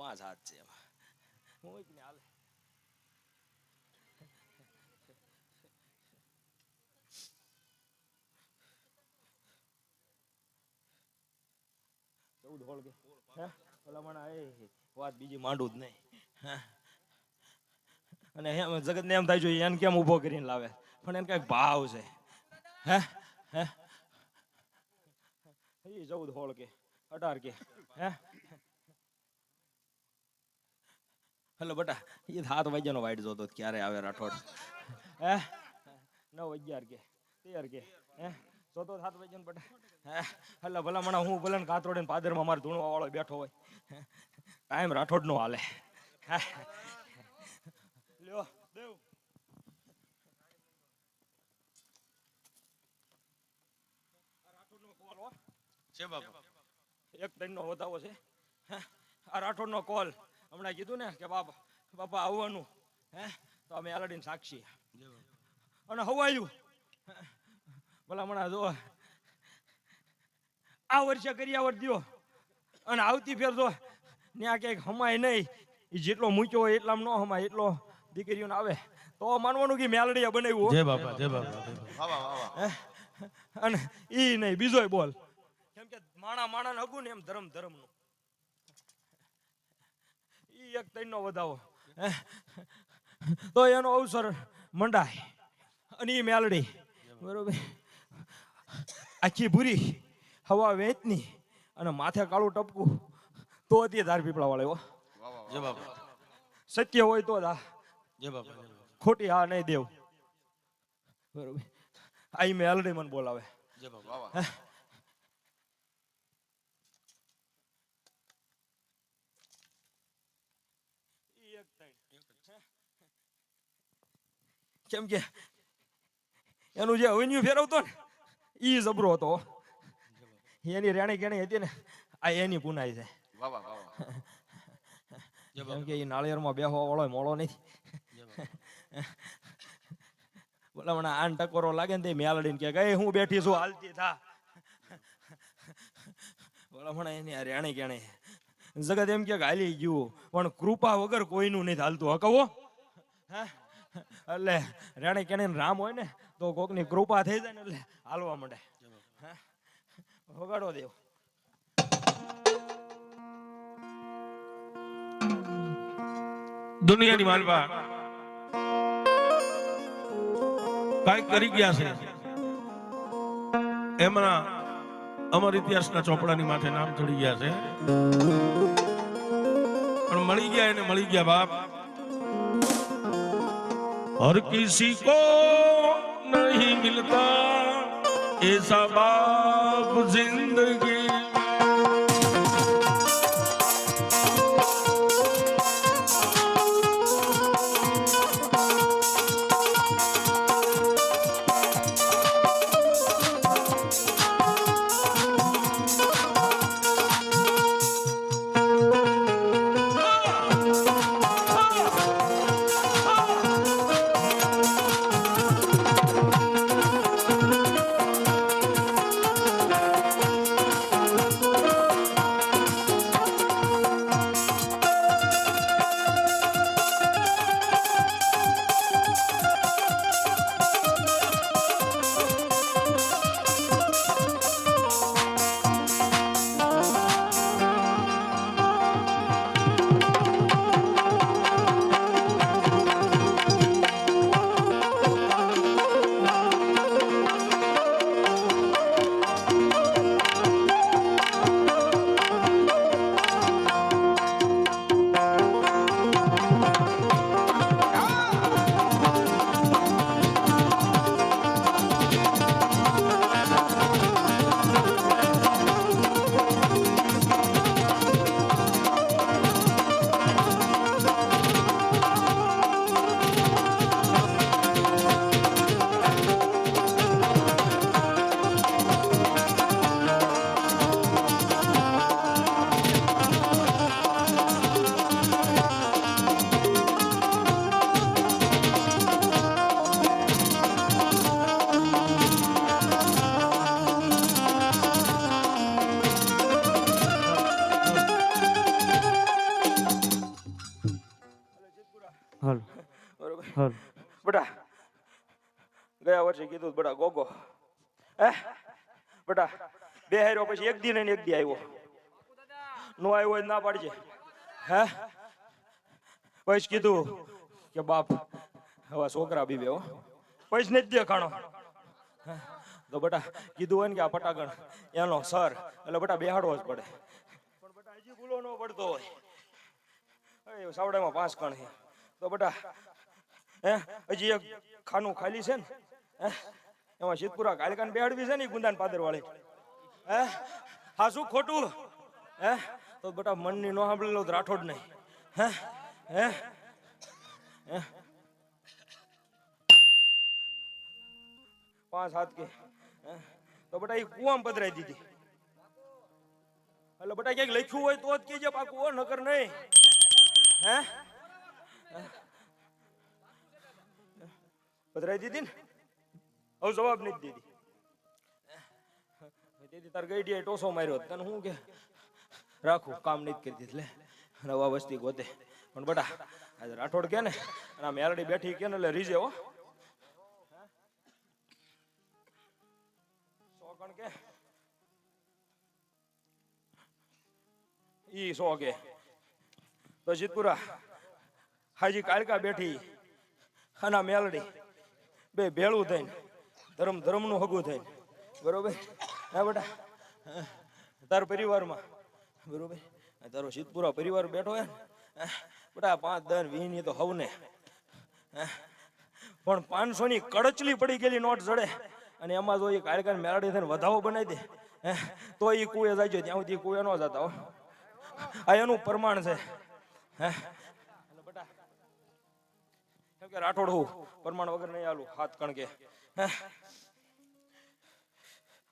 5 હાથ છે એમાં હું ને હાલે વાત બીજી માંડું જ નહીં અને જગત ને એમ થાય છે એને કેમ ઉભો કરીને લાવે પણ એને કઈક ભાવ છે હે હે 14 હોળ કે 18 કે હે હેલો બેટા એ 7 વાગ્યાનો વાઈટ જોતો ક્યારે આવે રાઠોડ હે 9 11 કે 13 કે હે 14 7 વાગ્યા ને બટા હે એટલે ભલા મને હું ભલે કાતરોડે ને પાદરમાં માર ધૂણવા વાળો બેઠો હોય ટાઈમ રાઠોડ નો હાલે હે લ્યો દેવ રાઠોડ નો કોલ હો છે બાપા એક ત્રણ નો વધાવો છે હે આ રાઠોડ નો કોલ હમણાં કીધું ને કે બાપા આવવાનું હે તો અમે આલડીને સાક્ષી અને હવાયું ભલા હમણાં જો આ વર્ષે કરિયાવર દ્યો અને આવતી ફેર જો ત્યાં ક્યાંક હમાય નહીં એ જેટલો મૂક્યો હોય એટલામાં ન હમાય એટલો દીકરીઓને આવે તો માનવાનું કે મેલડીયા બનાવ્યું જય બાપા જય બાપા અને ઈ નહીં બીજોય બોલ કેમ કે માણા હગું ને એમ ધર્મ નું ઈ એક ત્રણ નો વધાવો તો એનો અવસર મંડાય અને ઈ મેલડી બરોબર આખી ભૂરી હવા વેચની અને માથે કાળું ટપકું તો તે ધાર પીપળા વાળો જય બાપા સત્ય હોય તો જ જય બાપા ખોટી હા નહીં દેવ બરોબર આ મેલડી મને બોલાવે જય બાપા કેમ કે એનું જે અવન્યુ ફેરવતો ને ઈ જબરો હતો એની રેણી કેણી હતી ને આ એની પુનાઈ છે કેમ કે એ નાળિયેરમાં બેહવા વાળો મોળો નથી બોલા મને આન ટકોરો લાગે ને તે મેલડીને કે ગઈ હું બેઠી છું હાલતી થા બોલા મને એની આ રેણી કેણી જગત એમ કે હાલી ગયું પણ કૃપા વગર કોઈનું નહીં હાલતું હકવો હે એટલે રેણી કેણી રામ હોય ને તો કોકની કૃપા થઈ જાય ને એટલે હાલવા માંડે વગાડો દેવ દુનિયાની માલવા કઈક કરી ગયા છે એમના અમર ઇતિહાસના ચોપડાની માથે નામ ચડી ગયા છે પણ મળી ગયા એને મળી ગયા બાપ हर किसी को नहीं मिलता ऐसा बाप जिंदगी બેટા ગયા વર્ષે કીધું બેટા ગોગો હે બેટા બે હાર્યો પછી એક દી ને એક દી આવ્યો નો આવ્યો હોય ના પાડજે હે પછી કીધું કે બાપ હવે છોકરા બીવે હો પછી નથી દેખાણો તો બેટા કીધું હોય ને કે આ પટાગણ એનો સર એટલે બેટા બેહાડવો જ પડે પણ બેટા હજી ભૂલો ન પડતો હોય સાવડામાં 5 કણ છે તો બેટા હે હજી એક ખાનું ખાલી છે ને હે? એમાં સિદ્ધપુરા કાલિકાને બેહાડવી છે ને ઈ ગુંદાન પાદર વાળી હે હા શું ખોટું હે તો બેટા મનની નો સાંભળેલો તો રાઠોડ નહીં હે હે હે 5 હાથ કે હે? તો બેટા એ કુવામાં પધરાઈ દીધી એટલે બેટા ક્યાંક લખ્યું હોય તો જ કહેજે પાકું હો નકર નહીં હે પધરાઈ દીધી ને હવે જવાબ નથી દીધી તેથી તાર ગઈડીએ ટોસો માર્યો તને હું કે રાખું કામ નથી કરી દીધું લે નવા વસ્તી ગોતે પણ બેટા આજે રાઠોડ કે ને અને આ મેરડી બેઠી કે ને એટલે રીજે હો સોકણ કે ઈ સો કે તો સિદ્ધપુરા હાજી કાળકા બેઠી અને આ મેલડી બે ભેળું થઈને ધર્મનું હગું થઈને બરોબર હા બેટા તાર પરિવારમાં બરોબર તારો સિદ્ધપુરા પરિવાર બેઠો હે ને બેટા 5, 10, 20 ની તો હવને પણ 500 ની કડચલી પડી ગયેલી નોટ જડે અને એમાં જો એ કાળકાની મેળડી થઈને વધાવો બનાવી દે તો એ કુએ જાય ત્યાં સુધી કુએ ન જતા હો આ એનું પ્રમાણ છે હે બેટા કેમ કે રાઠોડ હું પ્રમાણ વગર નહીં આલું હાથ કણકે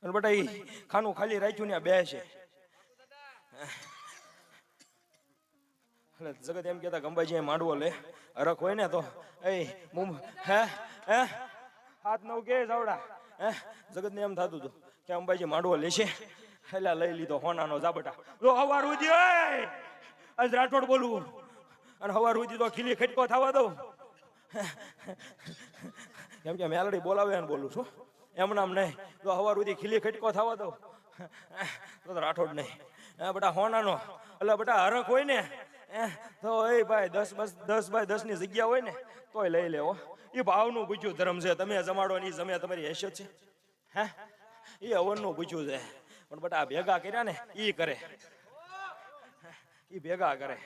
અને બેટા ઈ ખાનું ખાલી રાખ્યું ને બે છે એટલે જગત એમ કેતા અંબાજી માંડવો લે હરખ હોય ને તો હે હે હાથ નવ કે જાવડા હે જગત ને એમ થતું હતું કે અંબાજી માંડવો લેશે એટલે લઈ લીધો હોનાનો જાબટા જો હવાર ઉધી આજ રાઠોડ બોલું અને હવાર ઉધી તો ખીલી ખટકો થવા દઉં કેમ કે મેલડી બોલાવે ને બોલું છું એમ નામ નહીં તો હવાર સુધી ખીલી ખટકો થવા દઉં તો રાઠોડ નહીં બેટા હોનાનો એટલે બેટા હરખ હોય ને તો એ ભાઈ 10 ની જગ્યા હોય ને તોય લઈ લેવો એ ભાવનું પૂછ્યું ધર્મ છે તમે જમાડો ની જમે તમારી હેસિયત છે હે એ હવનનું પૂછ્યું છે પણ બેટા ભેગા કર્યા ને ઈ કરે ઈ ભેગા કરે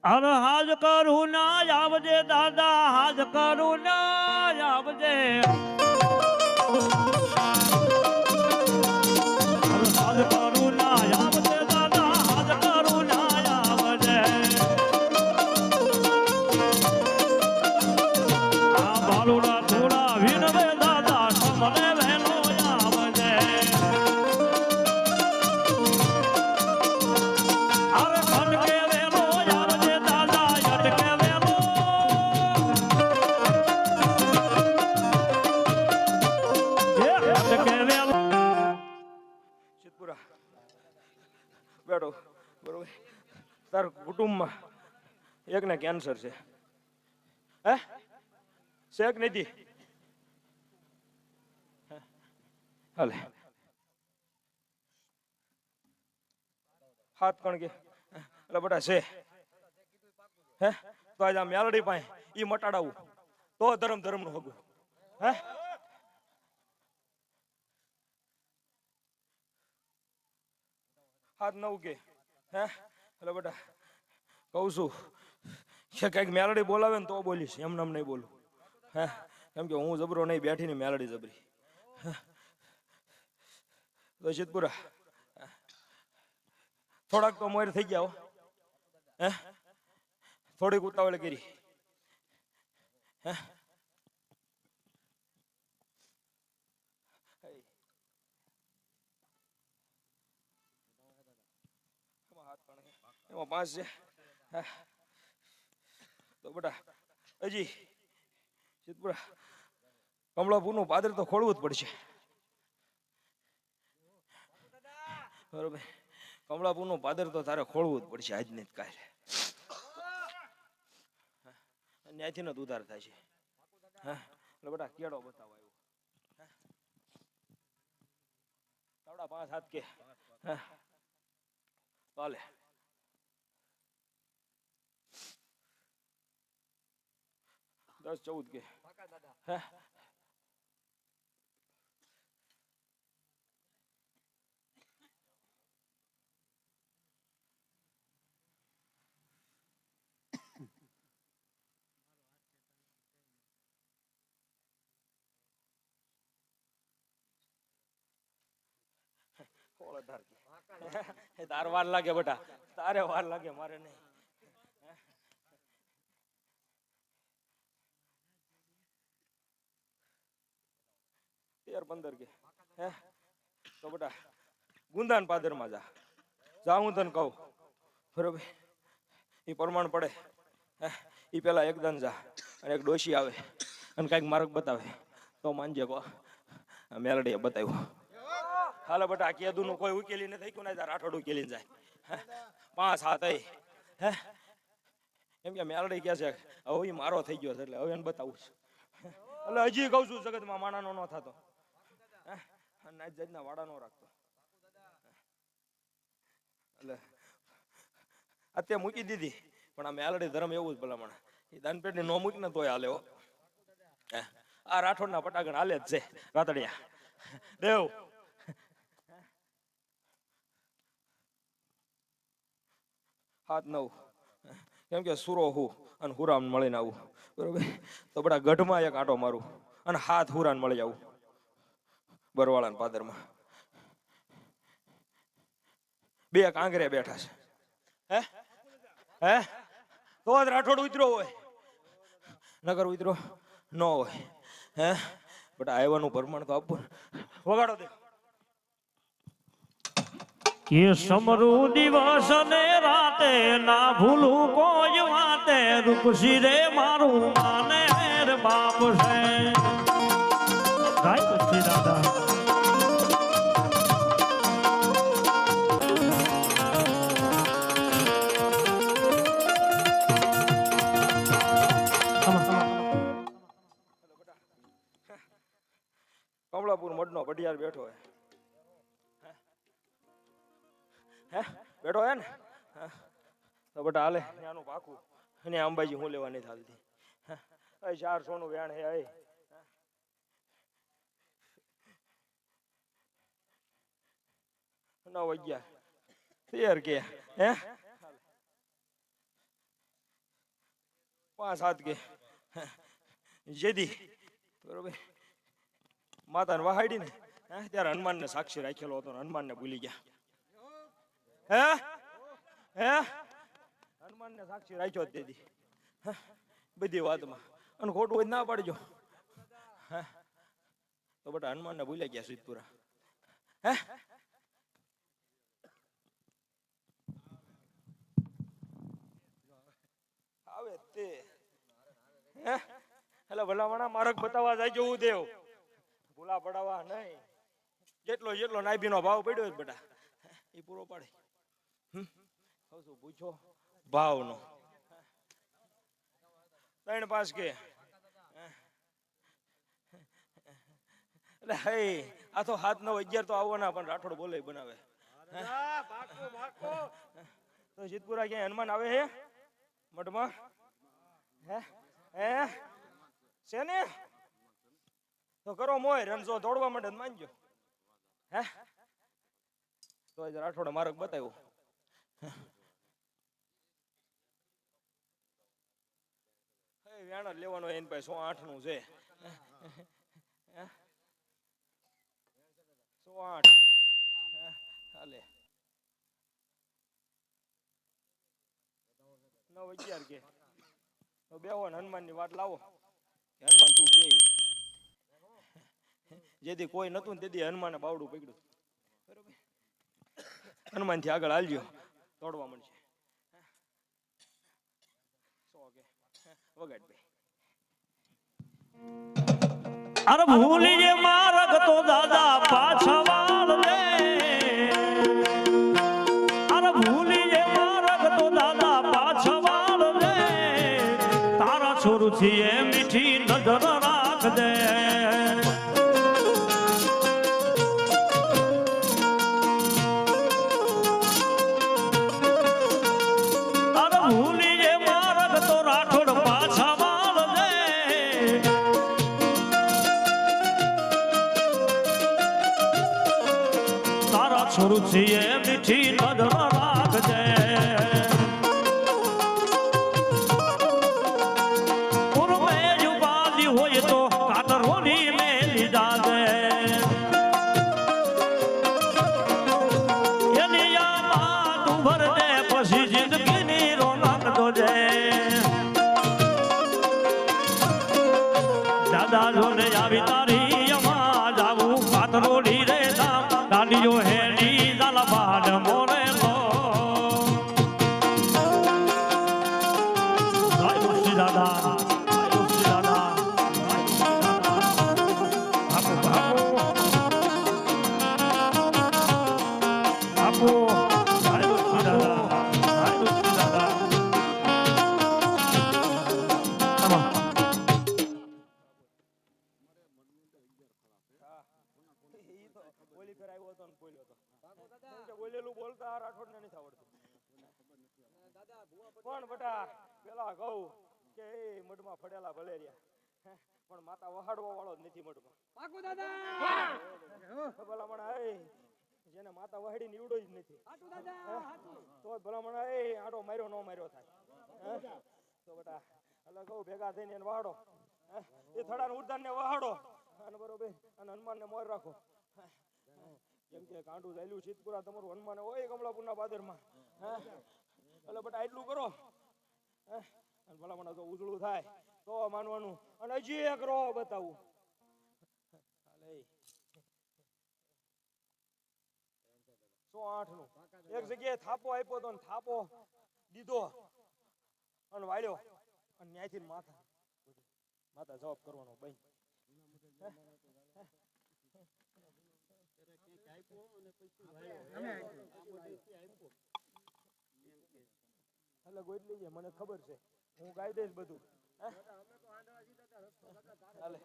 અરે હાજ કરું ના આવજે દાદા હાજ કરું ના આવજે હાજ કરું ના આવજે દાદા હાજ કરું ના આવજે આ ભાલુડા થોડા વિનવે દાદા તમને વહેલો આવજે અરે ખનકે વેલો આવજે દાદા અટકે વેલો અટકે વેલો સિદ્ધપુરા બેઠો બરોબર તાર કુટુંબમાં એકને કેન્સર છે હે શેક નથી હાલે હાથ કણ કે એટલે બેટા છે હે તો આજે આ મેલડી પાસે ઈ મટાડાવું તો ધર્મનું હગું હે હાથ નવ કે હે એટલે બેટા કહું છું કે કઈક મેલડી બોલાવે ને તો બોલીશ એમ નામ નહીં બોલું હે કેમ કે હું જબરો નહીં બેઠી ને મેલડી જબરી તો સિદ્ધપુરા થોડાક તો મોર થઈ ગયા હો હે થોડીક ઉતાવળ કરી હે એમાં 5 છે તો બેટા હજી સિદ્ધપુરા કમળાપુરનું પાદર તો ખોલવું જ પડશે બરોબર કમળાપુરનું પાદર તો તારે ખોલવું જ પડશે આજ ને કાલે ત્યાંથી જ ઉધાર થાય છે હા એટલે બેટા કેળો બતાવો આવ્યો 5 હાથ કે ચાલે 10, 14 કે હે તાર વાર લાગે બેટા, તારે વાર લાગે, મારે નહીં. 13-15 કે હે તો બેટા ગુંદાન પાદર માં જા હું તને કહું બરોબર, એ પ્રમાણ પડે હે એ પેલા એકદમ જા અને એક ડોશી આવે અને કઈક માર્ગ બતાવે તો માનજે કો મેલડીએ બતાવ્યો. હાલે બેટા આ કેદુ નું કોઈ ઉકેલી નથી થયું ને, રાઠોડ ઉકેલી જાય 5-7 હે એમ કે મેલડી કે છે હવે ઈ મારો થઈ ગયો છે એટલે હવે એને બતાવું છું. એટલે હજી કહું છું જગતમાં માણાનો ન થતો, નાચ જાતના વાડા નો રાખતો. એટલે અત્યારે મૂકી દીધી પણ આ મેલડી ધર્મ એવું જ ભલામણ, એ દાનપેટની નો મૂકી ને તોય હાલે હો. આ રાઠોડના પટાગણ હાલે જ છે રાતડિયા દેવ. હાથ નવ કેમ કે સુરો હું અને હુરામ મળીને આવું બરોબર, તો બધા ગઢમાં એક આટો મારું અને હાથ હુરાન મળી આવું બરવાળાના પાદરમાં. 2 કાંગરે બેઠા છે હે હે તો જ રાઠોડ ઉતરો હોય, નગર ઉતરો ન હોય હે બટા આવ્યાનું પ્રમાણ તો આપવું. વગાડો દે કે સમરૂ દિવસ ને રાતે ના ભૂલું કોઈ વાતે, રૂપસી રે મારું માને રે બાપ છે. ગાય પછી દાદા કમળાપુર મઢનો ભટિયાર બેઠો હે બેઠો હે ને તો બેટા હાલે ત્યાંનું પાકું અને અંબાજી હું લેવા નથી હાલતી. 400 નું વ્યાણ હે 9-11 કે હે 5-7 કે જેદી બરોબર માતાને વહાડી ને ત્યારે હનુમાન ને સાક્ષી રાખેલો હતો, હનુમાન ને ભૂલી ગયા હે હે હનુમાન ને સાક્ષી રાખ્યો તેથી બધી વાતમાં અને ખોટું હોય ના પાડજો તો બેટા હનુમાન ને ભૂલી ગયા સિદ્ધપુરા હે. આવે તે હે એટલે ભલામણા માર્ગ બતાવવા જાય જવું દેવ, ભૂલા પડાવવા નહીં. જેટલો નાઈબીનો ભાવ પડ્યો છે બેટા એ પૂરો પાડે. શું પૂછો ભાવનો 3-5 કે એટલે હે આ તો 7-9-11 તો આવવાના પણ રાઠોડ બોલે બનાવે. તો સિદ્ધપુરા ક્યાંય હનુમાન આવે હે મઠમાં હે હે છે ને તો કરો મોય રણસો દોડવા માટે માનજો હે તો રાઠોડે માર્ગ બતાવ્યો. વ્યાણ લેવાનો એની પાસે 108 નું છે 108 હાલે 9-11 કે તો બેહો હનુમાન ની વાત લાવો કે હનુમાન તું કે જેથી કોઈ નતું તેથી હનુમાને બાવડું પકડ્યું બરોબર, હનુમાન થી આગળ હાલજો દોડવા મળશે. વગાડ બે અરે ભૂલી જે માર્ગ તો દાદા પાછા વાળ દે, અરે ભૂલી જે માર્ગ તો દાદા પાછા વાળ દે, તારા છોરુથી એ મીઠી નજર રાખજે. અરે ભૂલી જે માર્ગ તો રાઠોડ પાછા વાળ દે, તારા છોરુથી એ મીઠી નજર રાખજે. ઉર્મે ઉપાધી હોય તો કાતરોની મેલી જાજે. જાજો ને આવી તારી અમા જાવું પાતરોડી રે ધામ દાડીઓ હેડી ઝાલા બાડ મોરે લો જય મુર્શી દાદા ઓલી ફેર આવ્યો હતો ને બોલ્યો હતો કેમ કે બોલેલું બોલતા રાઠોડને નથી આવડતું પણ બટા પેલા કહું કે એ મઢમાં ફળેલા ભલે રહ્યા પણ માતા વહાડવા વાળો જ નથી મઢમાં ભલામણ એ જેને માતા વહાડી નીવડો જ નથી તો ભલામણ એ આડો માર્યો ન માર્યો થાય તો બટા એટલે કહું ભેગા થઈને એને વહાડો એ થડાને ઉર્ધાનને વહાડો અને બરોબર અને હનુમાનને મોર રાખો કેમ કે કાંડું ચાલ્યું સિદ્ધપુરા તમારું હનુમાન હોય કમલાપુરના પાદરમાં એટલે બટા એટલું કરો અને ભલામણ તો ઉજળું થાય તો માનવાનું અને હજી એક રો બતાવું 108 નું એક જગ્યાએ થાપો આપ્યો તો થાપો દીધો અને વાળ્યો અને ન્યાયથી માતા જવાબ કરવાનો ભાઈ એટલે ગોઈટલી છે મને ખબર છે હું ગાઈ દઈશ બધું હાલે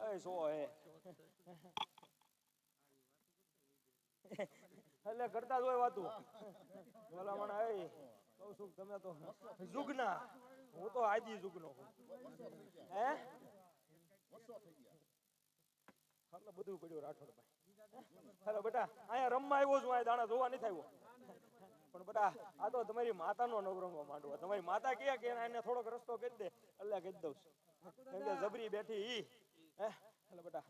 એ સો હે એટલે કરતા જ હોય વાતું ભલામણ એ કહું છું તમે તો જુગના હું તો આદિ જુગનો હે એટલે બધું પડ્યું રાઠોડભાઈ હેલો બેટા અહીંયા રમવા આવ્યો છું અહીંયા દાણા જોવા નથી આવ્યો પણ બેટા આ તો તમારી માતાનો નવરંગો માંડવો તમારી માતા કે એને થોડોક રસ્તો કરી દે એટલે કહી દઉં કેમ કે જબરી બેઠી ઈ હે એટલે બેટા